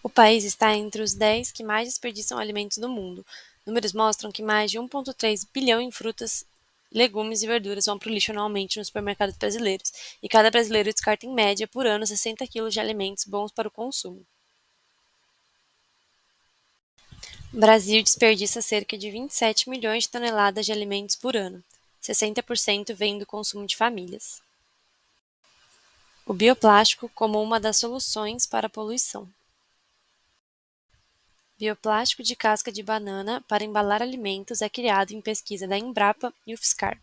O país está entre os 10 que mais desperdiçam alimentos do mundo. Números mostram que mais de 1,3 bilhão em frutas, legumes e verduras vão para o lixo anualmente nos supermercados brasileiros, e cada brasileiro descarta em média por ano 60 quilos de alimentos bons para o consumo. O Brasil desperdiça cerca de 27 milhões de toneladas de alimentos por ano. 60% vem do consumo de famílias. O bioplástico como uma das soluções para a poluição. Bioplástico de casca de banana para embalar alimentos é criado em pesquisa da Embrapa e UFSCar.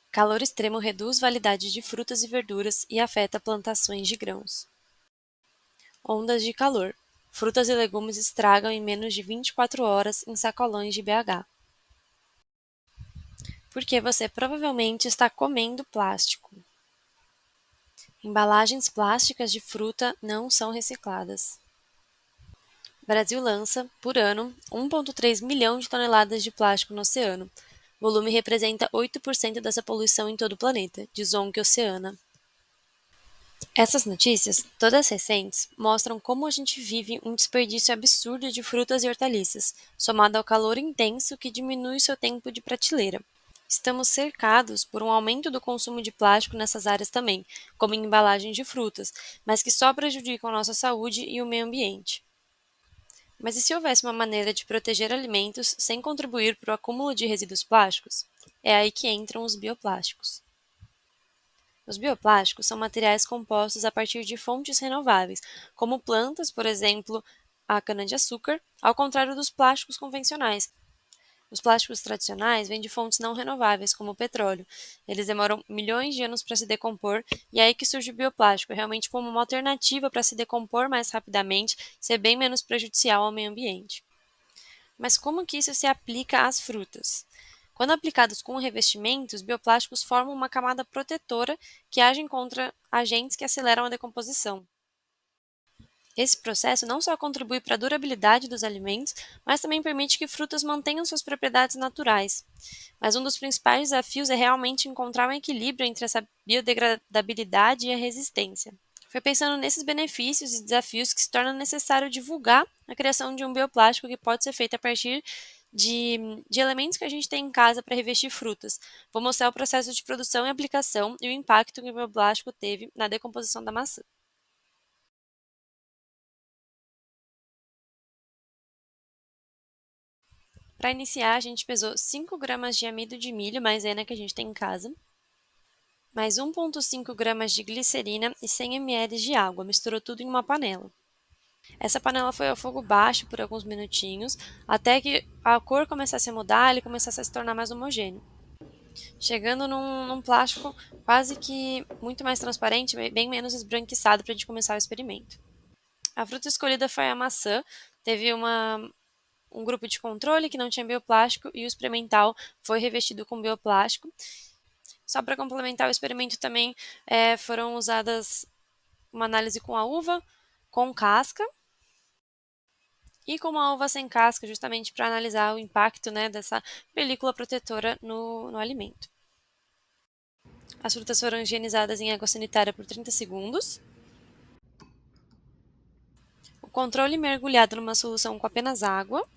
Calor extremo reduz validade de frutas e verduras e afeta plantações de grãos. Ondas de calor. Frutas e legumes estragam em menos de 24 horas em sacolões de BH. Porque você provavelmente está comendo plástico. Embalagens plásticas de fruta não são recicladas. Brasil lança, por ano, 1,3 milhão de toneladas de plástico no oceano. O volume representa 8% dessa poluição em todo o planeta, diz ONG Oceana. Essas notícias, todas recentes, mostram como a gente vive um desperdício absurdo de frutas e hortaliças, somado ao calor intenso que diminui seu tempo de prateleira. Estamos cercados por um aumento do consumo de plástico nessas áreas também, como em embalagens de frutas, mas que só prejudicam a nossa saúde e o meio ambiente. Mas e se houvesse uma maneira de proteger alimentos sem contribuir para o acúmulo de resíduos plásticos? É aí que entram os bioplásticos. Os bioplásticos são materiais compostos a partir de fontes renováveis, como plantas, por exemplo, a cana-de-açúcar, ao contrário dos plásticos convencionais. Os plásticos tradicionais vêm de fontes não renováveis, como o petróleo. Eles demoram milhões de anos para se decompor, e é aí que surge o bioplástico, realmente como uma alternativa para se decompor mais rapidamente e ser bem menos prejudicial ao meio ambiente. Mas como que isso se aplica às frutas? Quando aplicados com revestimentos, bioplásticos formam uma camada protetora que agem contra agentes que aceleram a decomposição. Esse processo não só contribui para a durabilidade dos alimentos, mas também permite que frutas mantenham suas propriedades naturais. Mas um dos principais desafios é realmente encontrar um equilíbrio entre essa biodegradabilidade e a resistência. Foi pensando nesses benefícios e desafios que se torna necessário divulgar a criação de um bioplástico que pode ser feito a partir de elementos que a gente tem em casa para revestir frutas. Vou mostrar o processo de produção e aplicação e o impacto que o bioplástico teve na decomposição da maçã. Para iniciar, a gente pesou 5 gramas de amido de milho, maisena que a gente tem em casa, mais 1,5 gramas de glicerina e 100 ml de água. Misturou tudo em uma panela. Essa panela foi ao fogo baixo por alguns minutinhos, até que a cor começasse a mudar e ele começasse a se tornar mais homogêneo. Chegando num plástico quase que muito mais transparente, bem menos esbranquiçado para a gente começar o experimento. A fruta escolhida foi a maçã, teve um grupo de controle que não tinha bioplástico e o experimental foi revestido com bioplástico. Só para complementar o experimento também foram usadas uma análise com a uva, com casca, e com uma uva sem casca, justamente para analisar o impacto, né, dessa película protetora no alimento. As frutas foram higienizadas em água sanitária por 30 segundos. O controle mergulhado numa solução com apenas água.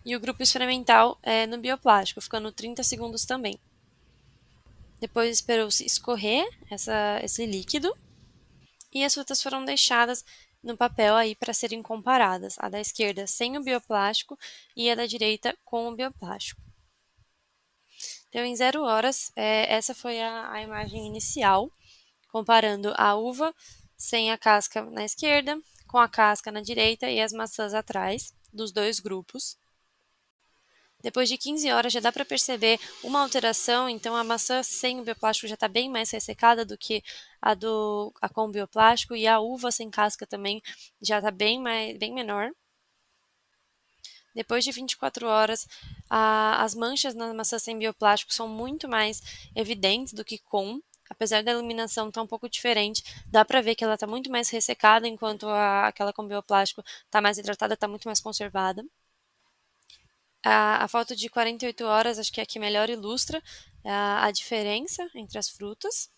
E o grupo experimental no bioplástico, ficando 30 segundos também. Depois esperou-se escorrer esse líquido. E as frutas foram deixadas no papel aí para serem comparadas. A da esquerda sem o bioplástico e a da direita com o bioplástico. Então, em 0 horas, essa foi a imagem inicial, comparando a uva sem a casca na esquerda, com a casca na direita e as maçãs atrás, dos dois grupos. Depois de 15 horas já dá para perceber uma alteração, então a maçã sem o bioplástico já está bem mais ressecada do que a com bioplástico, e a uva sem casca também já está bem menor. Depois de 24 horas, as manchas na maçã sem bioplástico são muito mais evidentes do que com. Apesar da iluminação estar um pouco diferente, dá para ver que ela está muito mais ressecada, enquanto aquela com bioplástico está mais hidratada, está muito mais conservada. A foto de 48 horas, acho que é a que melhor ilustra a diferença entre as frutas.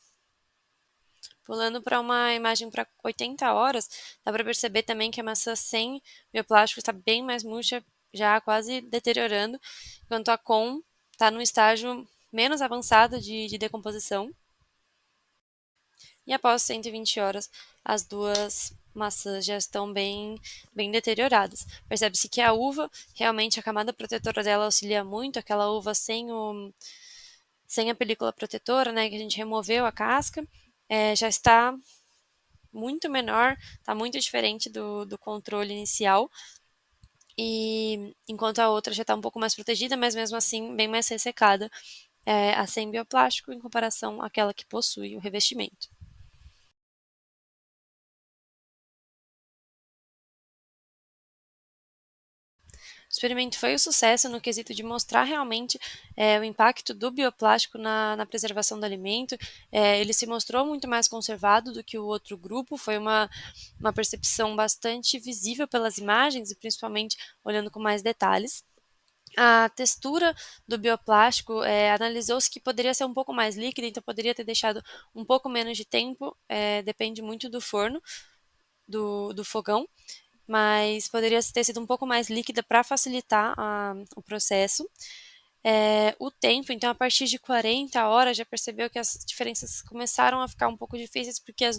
Pulando para uma imagem para 80 horas, dá para perceber também que a maçã sem bioplástico está bem mais murcha, já quase deteriorando, enquanto a com está num estágio menos avançado de decomposição. E após 120 horas, as duas maçãs já estão bem deterioradas. Percebe-se que a uva, realmente a camada protetora dela auxilia muito, aquela uva sem a película protetora, né, que a gente removeu a casca, já está muito menor, está muito diferente do controle inicial. E enquanto a outra já está um pouco mais protegida, mas mesmo assim bem mais ressecada, a sem bioplástico em comparação àquela que possui o revestimento. O experimento foi um sucesso no quesito de mostrar realmente o impacto do bioplástico na preservação do alimento. Ele se mostrou muito mais conservado do que o outro grupo, foi uma percepção bastante visível pelas imagens e principalmente olhando com mais detalhes. A textura do bioplástico, analisou-se que poderia ser um pouco mais líquida, então poderia ter deixado um pouco menos de tempo, depende muito do forno, do fogão, mas poderia ter sido um pouco mais líquida para facilitar o processo. O tempo, então, a partir de 40 horas, já percebeu que as diferenças começaram a ficar um pouco difíceis, porque os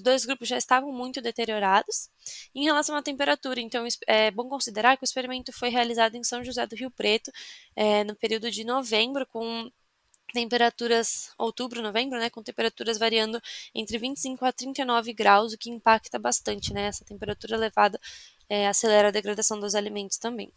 dois grupos já estavam muito deteriorados. Em relação à temperatura, então, é bom considerar que o experimento foi realizado em São José do Rio Preto, no período de novembro, com temperaturas, outubro, novembro, né, com temperaturas variando entre 25 a 39 graus, o que impacta bastante, né, essa temperatura elevada acelera a degradação dos alimentos também.